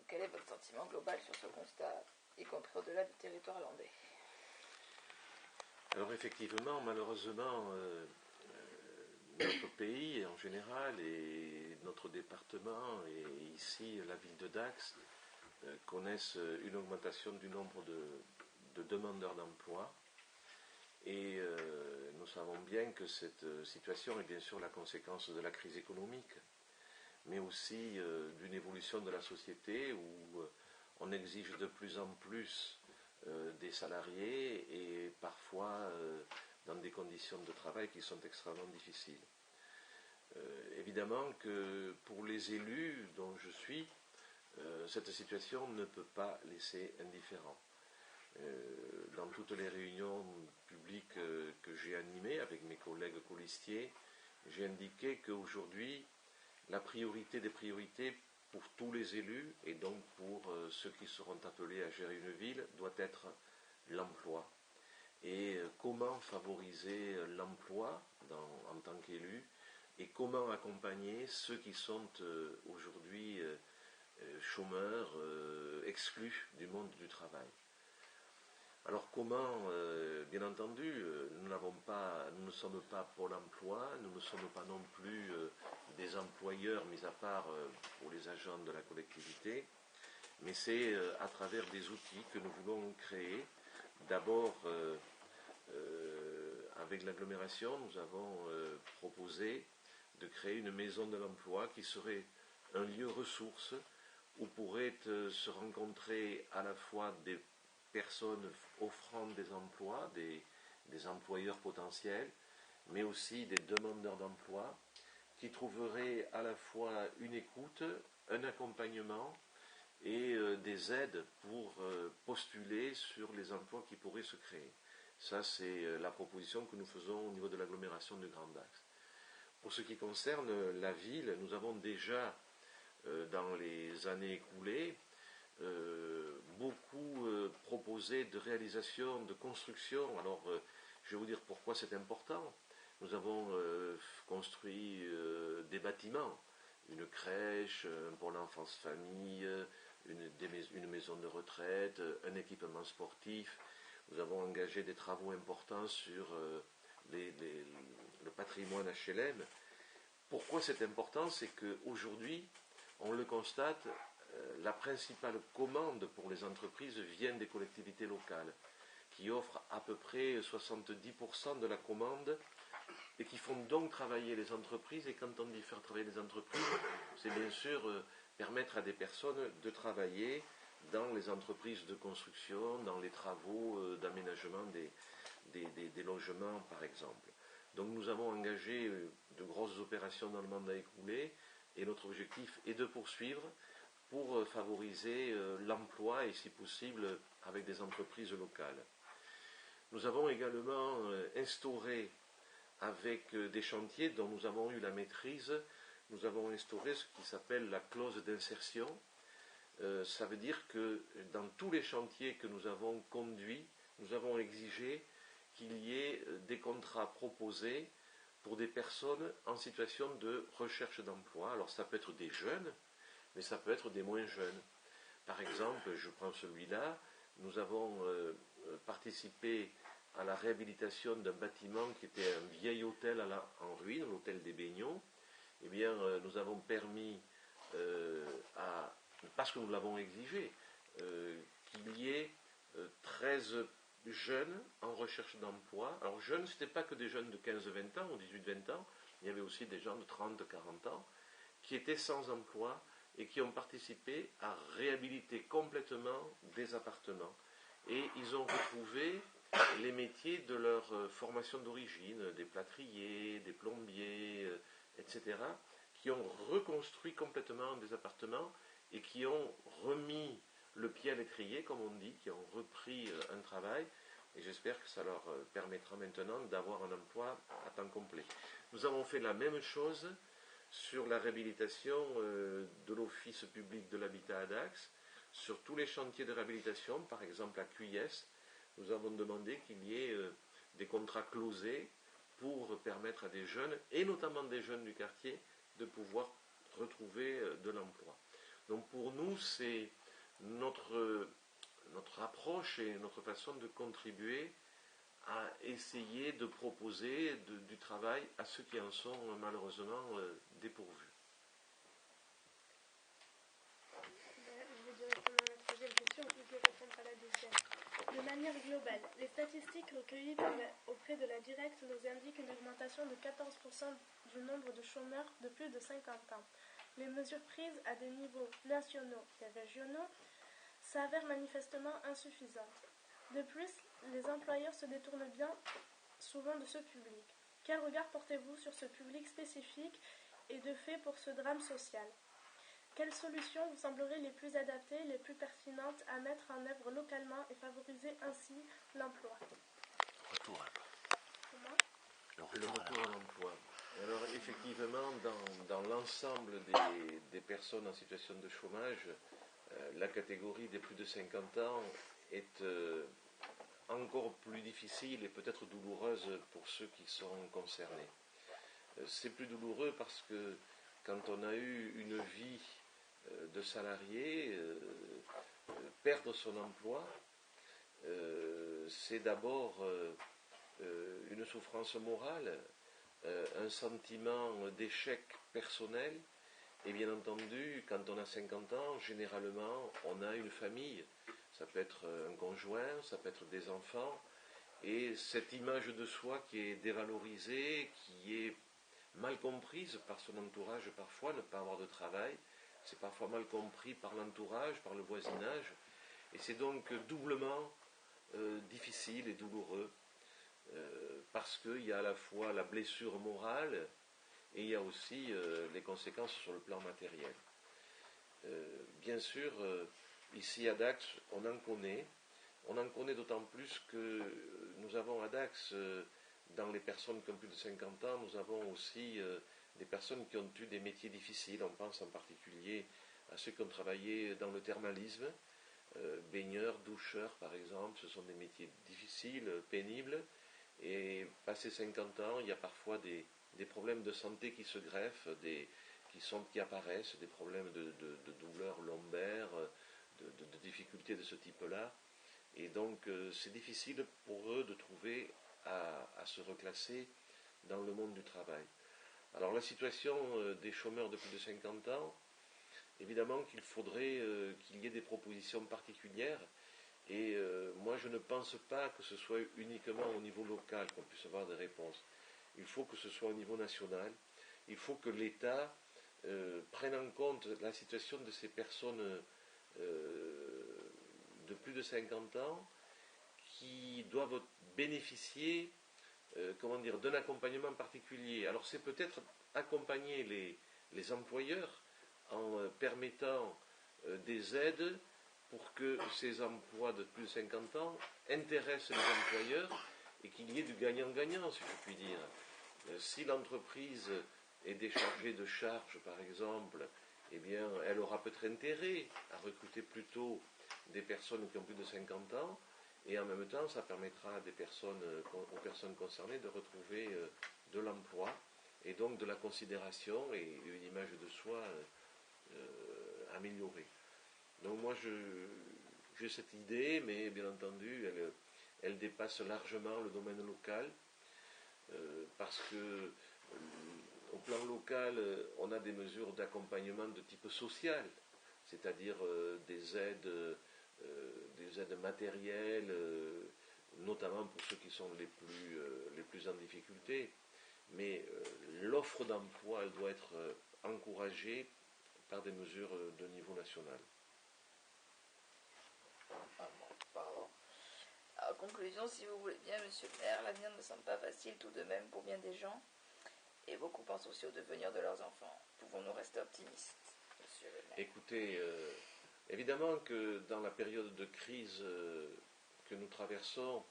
quel est votre sentiment global sur ce constat, y compris au-delà du territoire landais? Alors effectivement, malheureusement, notre pays en général et notre département et ici la ville de Dax connaissent une augmentation du nombre de demandeurs d'emploi. Et nous savons bien que cette situation est bien sûr la conséquence de la crise économique, mais aussi d'une évolution de la société où on exige de plus en plus des salariés et parfois dans des conditions de travail qui sont extrêmement difficiles. Évidemment que pour les élus dont je suis, cette situation ne peut pas laisser indifférent. Dans toutes les réunions publiques que j'ai animées avec mes collègues colistiers, j'ai indiqué qu'aujourd'hui, la priorité des priorités pour tous les élus, et donc pour ceux qui seront appelés à gérer une ville, doit être l'emploi. Et comment favoriser l'emploi en tant qu'élu, et comment accompagner ceux qui sont aujourd'hui chômeurs, exclus du monde du travail. Alors comment, bien entendu, nous ne sommes pas Pôle emploi, nous ne sommes pas non plus des employeurs, mis à part pour les agents de la collectivité, mais c'est à travers des outils que nous voulons créer. D'abord, avec l'agglomération, nous avons proposé de créer une maison de l'emploi qui serait un lieu ressource où pourraient se rencontrer à la fois des personnes offrant des emplois, des employeurs potentiels, mais aussi des demandeurs d'emploi qui trouveraient à la fois une écoute, un accompagnement et des aides pour postuler sur les emplois qui pourraient se créer. Ça, c'est la proposition que nous faisons au niveau de l'agglomération du Grand Dax. Pour ce qui concerne la ville, nous avons déjà, dans les années écoulées, beaucoup proposé de réalisation, de construction. Alors, je vais vous dire pourquoi c'est important. Nous avons construit des bâtiments, une crèche, un pôle enfance-famille, une maison de retraite, un équipement sportif. Nous avons engagé des travaux importants sur le patrimoine HLM. Pourquoi c'est important? C'est qu'aujourd'hui, on le constate, la principale commande pour les entreprises vient des collectivités locales, qui offrent à peu près 70% de la commande et qui font donc travailler les entreprises. Et quand on dit faire travailler les entreprises, c'est bien sûr permettre à des personnes de travailler dans les entreprises de construction, dans les travaux d'aménagement des logements, par exemple. Donc nous avons engagé de grosses opérations dans le mandat écoulé et notre objectif est de poursuivre pour favoriser l'emploi et si possible avec des entreprises locales. Nous avons également instauré avec des chantiers dont nous avons eu la maîtrise, nous avons instauré ce qui s'appelle la clause d'insertion. Ça veut dire que dans tous les chantiers que nous avons conduits, nous avons exigé qu'il y ait des contrats proposés pour des personnes en situation de recherche d'emploi. Alors ça peut être des jeunes, mais ça peut être des moins jeunes. Par exemple, je prends celui-là, nous avons participé à la réhabilitation d'un bâtiment qui était un vieil hôtel en ruine, l'hôtel des Baignons. Eh bien, nous avons permis, parce que nous l'avons exigé, qu'il y ait 13 jeunes en recherche d'emploi. Alors jeunes, ce n'était pas que des jeunes de 15-20 ans ou 18-20 ans, il y avait aussi des gens de 30-40 ans qui étaient sans emploi et qui ont participé à réhabiliter complètement des appartements. Et ils ont retrouvé les métiers de leur formation d'origine, des plâtriers, des plombiers, etc., qui ont reconstruit complètement des appartements et qui ont remis le pied à l'étrier, comme on dit, qui ont repris un travail, et j'espère que ça leur permettra maintenant d'avoir un emploi à temps complet. Nous avons fait la même chose sur la réhabilitation de l'Office public de l'habitat à Dax, sur tous les chantiers de réhabilitation, par exemple à Cuyès, nous avons demandé qu'il y ait des contrats closés pour permettre à des jeunes, et notamment des jeunes du quartier, de pouvoir retrouver de l'emploi. Donc pour nous, c'est notre approche et notre façon de contribuer à essayer de proposer du travail à ceux qui en sont malheureusement dépourvus. Je vais directement à la troisième question, puis je vais répondre à la deuxième. De manière globale, les statistiques recueillies auprès de la Directe nous indiquent une augmentation de 14% du nombre de chômeurs de plus de 50 ans. Les mesures prises à des niveaux nationaux et régionaux s'avèrent manifestement insuffisantes. De plus, les employeurs se détournent bien souvent de ce public. Quel regard portez-vous sur ce public spécifique et de fait pour ce drame social ? Quelles solutions vous sembleraient les plus adaptées, les plus pertinentes à mettre en œuvre localement et favoriser ainsi l'emploi ? Retour à Comment ? Le retour à l'emploi. Alors effectivement, dans l'ensemble des personnes en situation de chômage, la catégorie des plus de 50 ans est encore plus difficile et peut-être douloureuse pour ceux qui sont concernés. C'est plus douloureux parce que quand on a eu une vie de salarié, perdre son emploi, c'est d'abord une souffrance morale, un sentiment d'échec personnel, et bien entendu, quand on a 50 ans, généralement, on a une famille. Ça peut être un conjoint, ça peut être des enfants, et cette image de soi qui est dévalorisée, qui est mal comprise par son entourage parfois, ne pas avoir de travail, c'est parfois mal compris par l'entourage, par le voisinage, et c'est donc doublement difficile et douloureux, parce qu'il y a à la fois la blessure morale, et il y a aussi les conséquences sur le plan matériel. Bien sûr, ici à Dax, on en connaît d'autant plus que nous avons à Dax, dans les personnes qui ont plus de 50 ans, nous avons aussi des personnes qui ont eu des métiers difficiles. On pense en particulier à ceux qui ont travaillé dans le thermalisme, baigneurs, doucheurs par exemple, ce sont des métiers difficiles, pénibles, et passé 50 ans, il y a parfois des problèmes de santé qui se greffent, qui apparaissent, des problèmes de douleurs lombaires, de difficultés de ce type-là. Et donc c'est difficile pour eux de trouver à se reclasser dans le monde du travail. Alors la situation des chômeurs de plus de 50 ans, évidemment qu'il faudrait qu'il y ait des propositions particulières. Et moi je ne pense pas que ce soit uniquement au niveau local qu'on puisse avoir des réponses. Il faut que ce soit au niveau national. Il faut que l'État prenne en compte la situation de ces personnes de plus de 50 ans qui doivent bénéficier d'un accompagnement particulier. Alors c'est peut-être accompagner les employeurs en permettant des aides pour que ces emplois de plus de 50 ans intéressent les employeurs et qu'il y ait du gagnant-gagnant, si je puis dire. Si l'entreprise est déchargée de charges, par exemple, eh bien, elle aura peut-être intérêt à recruter plutôt des personnes qui ont plus de 50 ans, et en même temps, ça permettra aux personnes concernées de retrouver de l'emploi, et donc de la considération et une image de soi améliorée. Donc moi, j'ai cette idée, mais bien entendu, elle dépasse largement le domaine local, parce que au plan local, on a des mesures d'accompagnement de type social, c'est-à-dire des aides matérielles, notamment pour ceux qui sont les plus en difficulté. Mais l'offre d'emploi, elle doit être encouragée par des mesures de niveau national. Pardon. En conclusion, si vous voulez bien, monsieur le maire, l'avenir ne semble pas facile tout de même pour bien des gens, et beaucoup pensent aussi au devenir de leurs enfants. Pouvons-nous rester optimistes, monsieur le maire ? Écoutez, évidemment que dans la période de crise que nous traversons,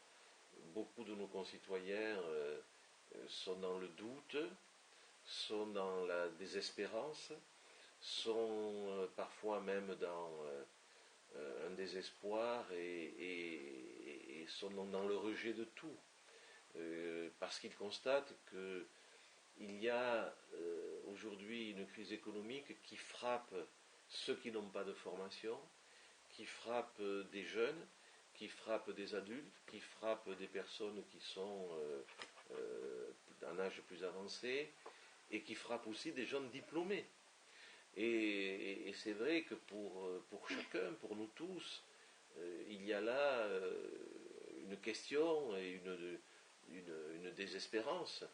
beaucoup de nos concitoyens sont dans le doute, sont dans la désespérance, sont parfois même dans un désespoir et sont dans le rejet de tout, parce qu'ils constatent qu'il y a aujourd'hui une crise économique qui frappe ceux qui n'ont pas de formation, qui frappe des jeunes, qui frappe des adultes, qui frappe des personnes qui sont d'un âge plus avancé, et qui frappe aussi des jeunes diplômés. Et c'est vrai que pour chacun, pour nous tous, il y a là une question et une désespérance.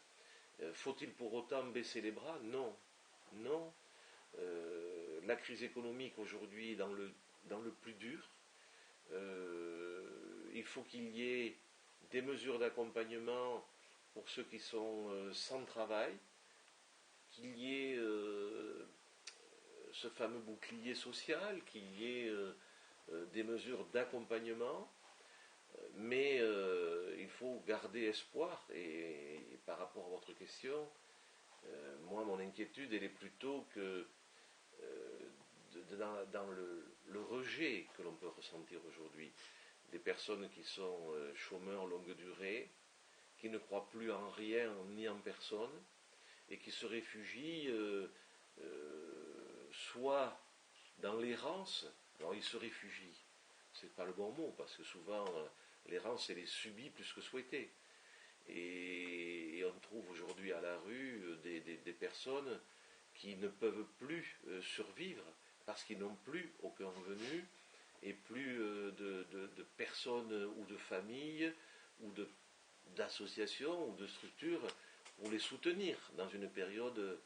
Faut-il pour autant baisser les bras? Non. Non. La crise économique aujourd'hui est dans le plus dur. Il faut qu'il y ait des mesures d'accompagnement pour ceux qui sont sans travail, qu'il y ait ce fameux bouclier social, qu'il y ait des mesures d'accompagnement, mais il faut garder espoir. Et par rapport à votre question, moi, mon inquiétude, elle est plutôt que dans le rejet que l'on peut ressentir aujourd'hui, des personnes qui sont chômeurs longue durée, qui ne croient plus en rien ni en personne, et qui se réfugient soit dans l'errance. Alors ils se réfugient, c'est pas le bon mot, parce que souvent l'errance elle est subie plus que souhaitée. Et on trouve aujourd'hui à la rue des personnes qui ne peuvent plus survivre parce qu'ils n'ont plus aucun revenu et plus de personnes ou de familles ou d'associations ou de structures pour les soutenir dans une période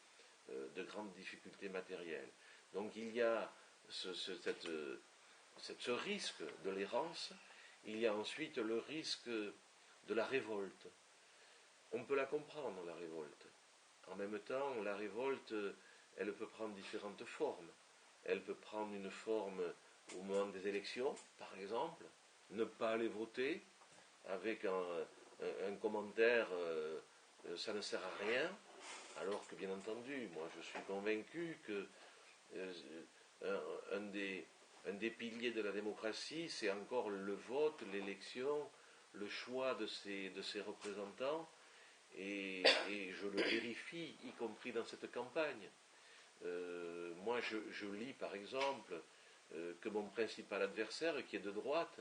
de grandes difficultés matérielles. Donc il y a ce risque de l'errance, il y a ensuite le risque de la révolte. On peut la comprendre, la révolte. En même temps, la révolte, elle peut prendre différentes formes. Elle peut prendre une forme au moment des élections, par exemple, ne pas aller voter avec un commentaire ça ne sert à rien, alors que bien entendu, moi je suis convaincu que un des piliers de la démocratie, c'est encore le vote, l'élection, le choix de ses représentants, et je le vérifie, y compris dans cette campagne. Moi je lis par exemple que mon principal adversaire, qui est de droite,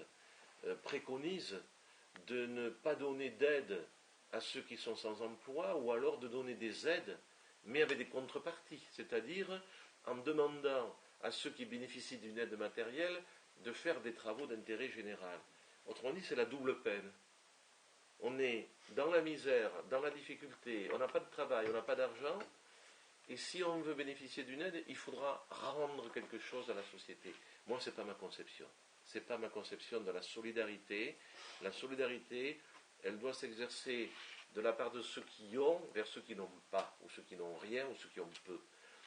préconise de ne pas donner d'aide à ceux qui sont sans emploi, ou alors de donner des aides, mais avec des contreparties, c'est-à-dire en demandant à ceux qui bénéficient d'une aide matérielle de faire des travaux d'intérêt général. Autrement dit, c'est la double peine. On est dans la misère, dans la difficulté, on n'a pas de travail, on n'a pas d'argent, et si on veut bénéficier d'une aide, il faudra rendre quelque chose à la société. Moi, ce n'est pas ma conception. Ce n'est pas ma conception de la solidarité. La solidarité, elle doit s'exercer de la part de ceux qui ont vers ceux qui n'ont pas, ou ceux qui n'ont rien, ou ceux qui ont peu.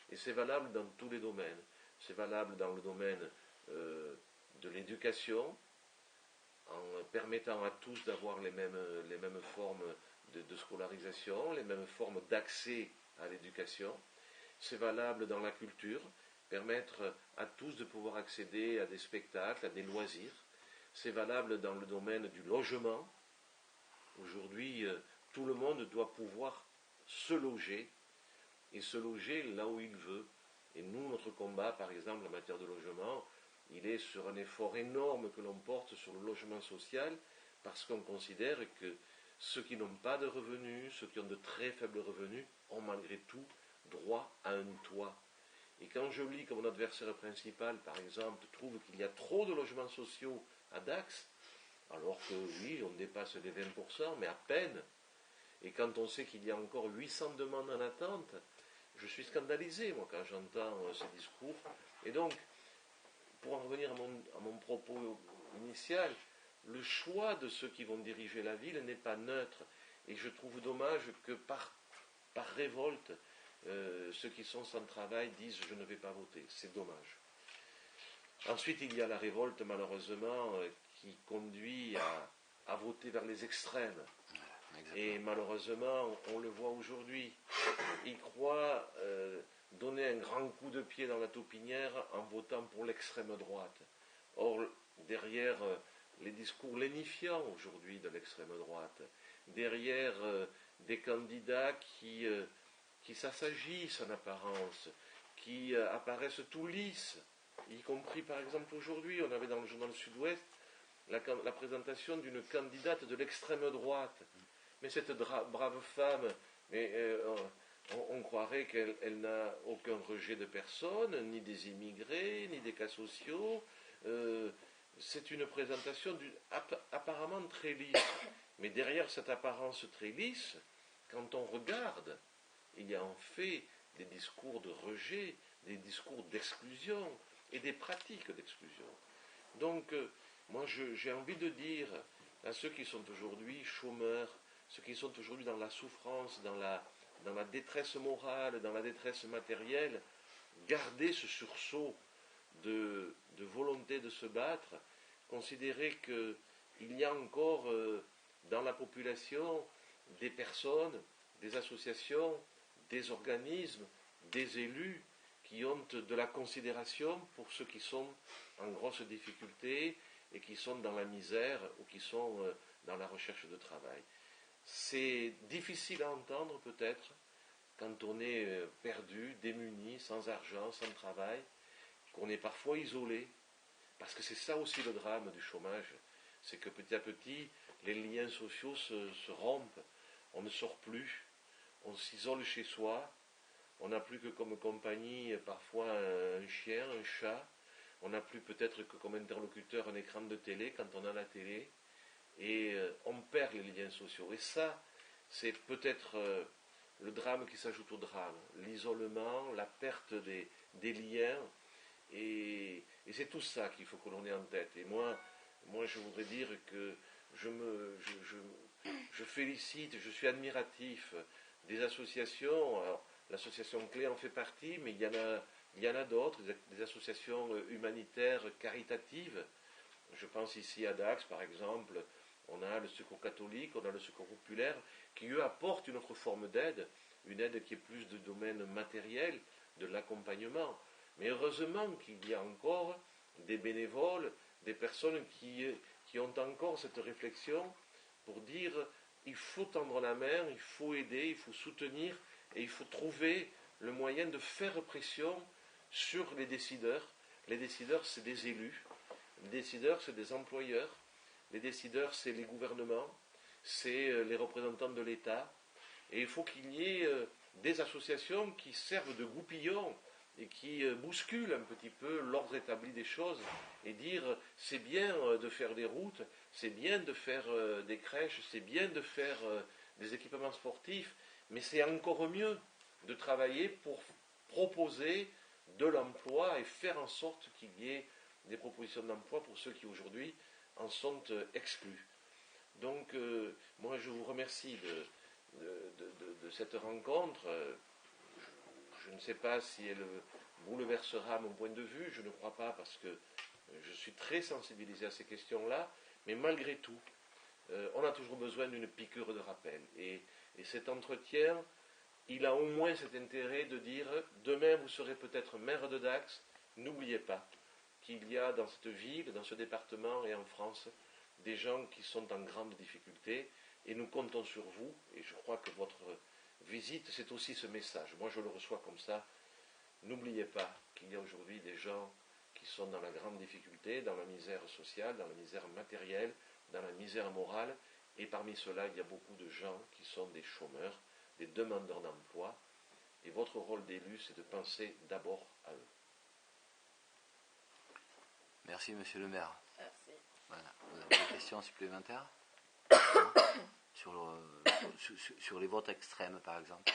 Et c'est valable dans tous les domaines. C'est valable dans le domaine de l'éducation, en permettant à tous d'avoir les mêmes formes de scolarisation, les mêmes formes d'accès à l'éducation. C'est valable dans la culture, permettre à tous de pouvoir accéder à des spectacles, à des loisirs. C'est valable dans le domaine du logement. Aujourd'hui, tout le monde doit pouvoir se loger, et se loger là où il veut. Et nous, notre combat, par exemple, en matière de logement, il est sur un effort énorme que l'on porte sur le logement social, parce qu'on considère que ceux qui n'ont pas de revenus, ceux qui ont de très faibles revenus, ont malgré tout droit à un toit. Et quand je lis que mon adversaire principal, par exemple, trouve qu'il y a trop de logements sociaux à Dax, alors que oui, on dépasse les 20%, mais à peine, et quand on sait qu'il y a encore 800 demandes en attente, je suis scandalisé, moi, quand j'entends ces discours. Et donc, pour en revenir à mon propos initial, le choix de ceux qui vont diriger la ville n'est pas neutre. Et je trouve dommage que par révolte, ceux qui sont sans travail disent « je ne vais pas voter ». C'est dommage. Ensuite, il y a la révolte, malheureusement, qui conduit à voter vers les extrêmes. Exactement. Et malheureusement, on le voit aujourd'hui. Ils croient donner un grand coup de pied dans la taupinière en votant pour l'extrême droite. Or, derrière les discours lénifiants aujourd'hui de l'extrême droite, derrière des candidats qui s'assagissent en apparence, qui apparaissent tout lisses, y compris par exemple aujourd'hui, on avait dans le journal Sud-Ouest la présentation d'une candidate de l'extrême droite. Mais cette brave femme, on croirait qu'elle n'a aucun rejet de personne, ni des immigrés, ni des cas sociaux. C'est une présentation apparemment très lisse. Mais derrière cette apparence très lisse, quand on regarde, il y a en fait des discours de rejet, des discours d'exclusion et des pratiques d'exclusion. Donc, moi, j'ai envie de dire à ceux qui sont aujourd'hui chômeurs, ceux qui sont aujourd'hui dans la souffrance, dans la détresse morale, dans la détresse matérielle, gardez ce sursaut de volonté de se battre, considérez qu'il y a encore dans la population des personnes, des associations, des organismes, des élus qui ont de la considération pour ceux qui sont en grosse difficulté et qui sont dans la misère ou qui sont dans la recherche de travail. C'est difficile à entendre peut-être quand on est perdu, démuni, sans argent, sans travail, qu'on est parfois isolé, parce que c'est ça aussi le drame du chômage, c'est que petit à petit, les liens sociaux se rompent, on ne sort plus, on s'isole chez soi, on n'a plus que comme compagnie parfois un chien, un chat, on n'a plus peut-être que comme interlocuteur un écran de télé quand on a la télé, et on perd les liens sociaux. Et ça, c'est peut-être le drame qui s'ajoute au drame, l'isolement, la perte des liens, et c'est tout ça qu'il faut que l'on ait en tête. Et moi je voudrais dire que je félicite, je suis admiratif des associations. Alors, l'association Clé en fait partie, mais il y en a d'autres, des associations humanitaires, caritatives. Je pense ici à Dax, par exemple, on a le Secours catholique, on a le Secours populaire, qui eux apportent une autre forme d'aide, une aide qui est plus de domaine matériel, de l'accompagnement. Mais heureusement qu'il y a encore des bénévoles, des personnes qui ont encore cette réflexion pour dire il faut tendre la main, il faut aider, il faut soutenir et il faut trouver le moyen de faire pression sur les décideurs. Les décideurs, c'est des élus, les décideurs, c'est des employeurs, les décideurs, c'est les gouvernements, c'est les représentants de l'État. Et il faut qu'il y ait des associations qui servent de goupillons et qui bousculent un petit peu l'ordre établi des choses et dire c'est bien de faire des routes, c'est bien de faire des crèches, c'est bien de faire des équipements sportifs, mais c'est encore mieux de travailler pour proposer de l'emploi et faire en sorte qu'il y ait des propositions d'emploi pour ceux qui aujourd'hui en sont exclus. Donc moi je vous remercie de cette rencontre. Je ne sais pas si elle bouleversera mon point de vue, je ne crois pas parce que je suis très sensibilisé à ces questions-là, mais malgré tout, on a toujours besoin d'une piqûre de rappel. Et cet entretien, il a au moins cet intérêt de dire, demain vous serez peut-être maire de Dax, n'oubliez pas qu'il y a dans cette ville, dans ce département et en France, des gens qui sont en grande difficulté, et nous comptons sur vous, et je crois que votre visite, c'est aussi ce message. Moi, je le reçois comme ça. N'oubliez pas qu'il y a aujourd'hui des gens qui sont dans la grande difficulté, dans la misère sociale, dans la misère matérielle, dans la misère morale, et parmi ceux-là, il y a beaucoup de gens qui sont des chômeurs, des demandeurs d'emploi, et votre rôle d'élu, c'est de penser d'abord à eux. Merci, monsieur le maire. Merci. Voilà. Vous avez des questions supplémentaires sur les votes extrêmes, par exemple,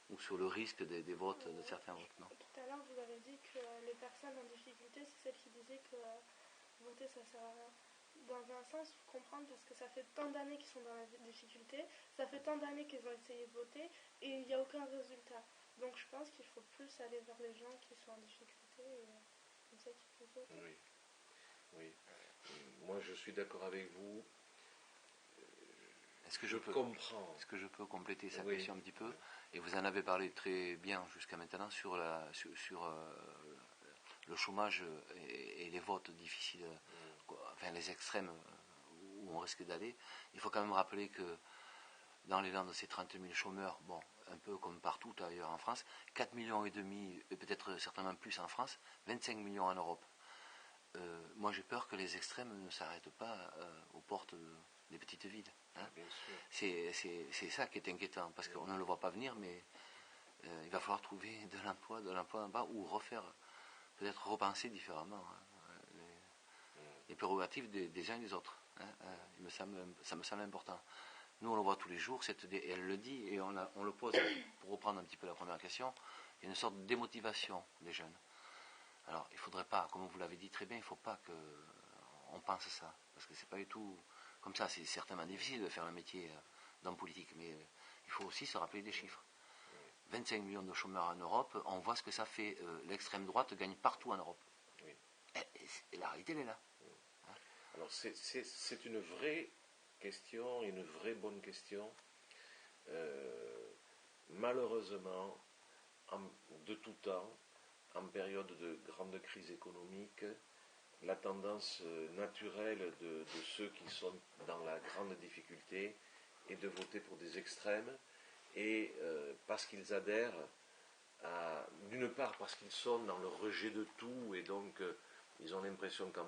ou sur le risque des votes, de certains votes, non? Tout à l'heure, vous avez dit que les personnes en difficulté, c'est celles qui disaient que voter, ça sert à rien. Dans un sens, il faut comprendre parce que ça fait tant d'années qu'ils sont dans la difficulté, ça fait tant d'années qu'ils ont essayé de voter et il n'y a aucun résultat. Donc je pense qu'il faut plus aller vers les gens qui sont en difficulté et comme ça qu'ils peuvent voter. Oui, oui. Moi, je suis d'accord avec vous. Est-ce que je comprends. Est-ce que je peux compléter sa Oui. question un petit peu? Et vous en avez parlé très bien jusqu'à maintenant sur le chômage et les votes difficiles, enfin les extrêmes où on risque d'aller. Il faut quand même rappeler que dans les Landes, ces 30 000 chômeurs, bon, un peu comme partout ailleurs en France, 4,5 millions, et peut-être certainement plus en France, 25 millions en Europe. Moi j'ai peur que les extrêmes ne s'arrêtent pas aux portes des petites villes. Hein. C'est ça qui est inquiétant, parce qu'on ne le voit pas venir, mais il va falloir trouver de l'emploi en bas, ou refaire, peut-être repenser différemment les prérogatives des uns et des autres. Hein. Ça me semble important. Nous, on le voit tous les jours, et elle le dit, et on le pose, pour reprendre un petit peu la première question, il y a une sorte de démotivation des jeunes. Alors, il ne faudrait pas, comme vous l'avez dit très bien, il ne faut pas qu'on pense ça, parce que c'est pas du tout comme ça. C'est certainement difficile de faire le métier d'homme politique, mais il faut aussi se rappeler des chiffres. 25 millions de chômeurs en Europe, on voit ce que ça fait. L'extrême droite gagne partout en Europe. Oui. Et la réalité, elle est là. Hein. Alors, c'est une vraie question, une vraie bonne question. Malheureusement, de tout temps, en période de grande crise économique, la tendance naturelle de ceux qui sont dans la grande difficulté est de voter pour des extrêmes, et parce qu'ils adhèrent d'une part parce qu'ils sont dans le rejet de tout, et donc ils ont l'impression qu'en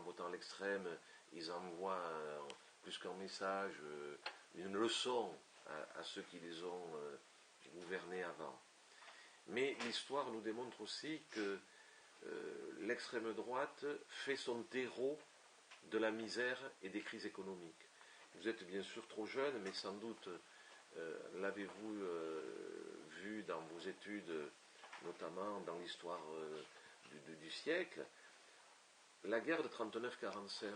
votant à l'extrême, ils envoient plus qu'un message, une leçon à ceux qui les ont gouvernés avant. Mais l'histoire nous démontre aussi que l'extrême droite fait son terreau de la misère et des crises économiques. Vous êtes bien sûr trop jeune, mais sans doute l'avez-vous vu dans vos études, notamment dans l'histoire du siècle. La guerre de 39-45,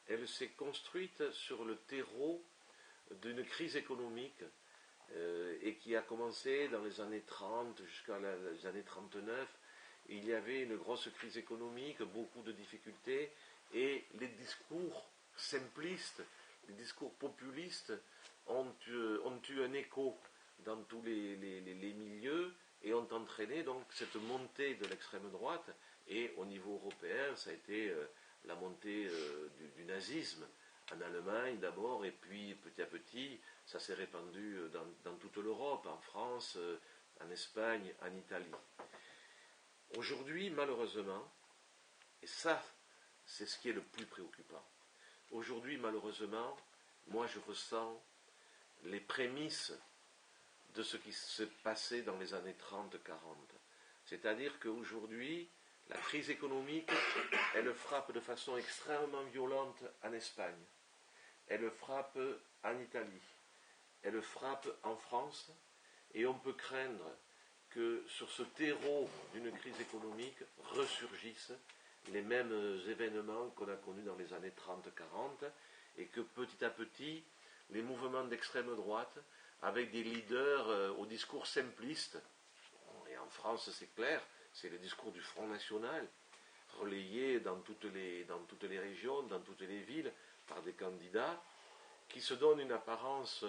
elle s'est construite sur le terreau d'une crise économique et qui a commencé dans les années 30 jusqu'à les années 39. Il y avait une grosse crise économique, beaucoup de difficultés, et les discours simplistes, les discours populistes ont eu un écho dans tous les milieux, et ont entraîné donc cette montée de l'extrême droite. Et au niveau européen, ça a été la montée du nazisme, en Allemagne d'abord, et puis petit à petit, ça s'est répandu dans toute l'Europe, en France, en Espagne, en Italie. Aujourd'hui, malheureusement, et ça, c'est ce qui est le plus préoccupant, aujourd'hui, malheureusement, moi je ressens les prémices de ce qui se passait dans les années 30-40. C'est-à-dire qu'aujourd'hui, la crise économique, elle frappe de façon extrêmement violente en Espagne, elle frappe en Italie, elle frappe en France, et on peut craindre que sur ce terreau d'une crise économique ressurgissent les mêmes événements qu'on a connus dans les années 30-40, et que petit à petit, les mouvements d'extrême droite, avec des leaders au discours simpliste, et en France c'est clair, c'est le discours du Front National, relayé dans toutes les régions, dans toutes les villes, par des candidats, qui se donnent une apparence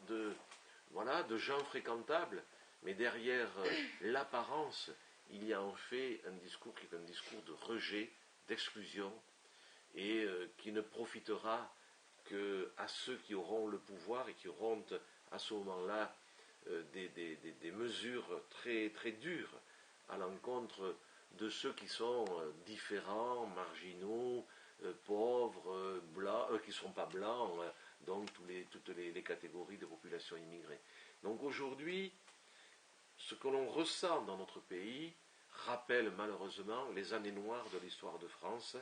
de gens fréquentables, mais derrière l'apparence, il y a en fait un discours qui est un discours de rejet, d'exclusion, et qui ne profitera qu'à ceux qui auront le pouvoir et qui auront à ce moment-là des mesures très, très dures à l'encontre de ceux qui sont différents, marginaux, pauvres, blancs, qui ne sont pas blancs, donc toutes les catégories de population immigrée. Donc aujourd'hui, ce que l'on ressent dans notre pays rappelle malheureusement les années noires de l'histoire de France,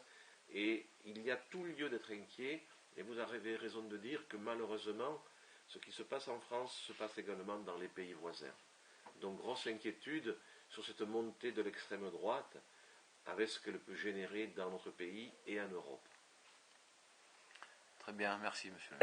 et il y a tout lieu d'être inquiet, et vous avez raison de dire que malheureusement, ce qui se passe en France se passe également dans les pays voisins. Donc grosse inquiétude sur cette montée de l'extrême droite, avec ce qu'elle peut générer dans notre pays et en Europe. Très bien, merci monsieur.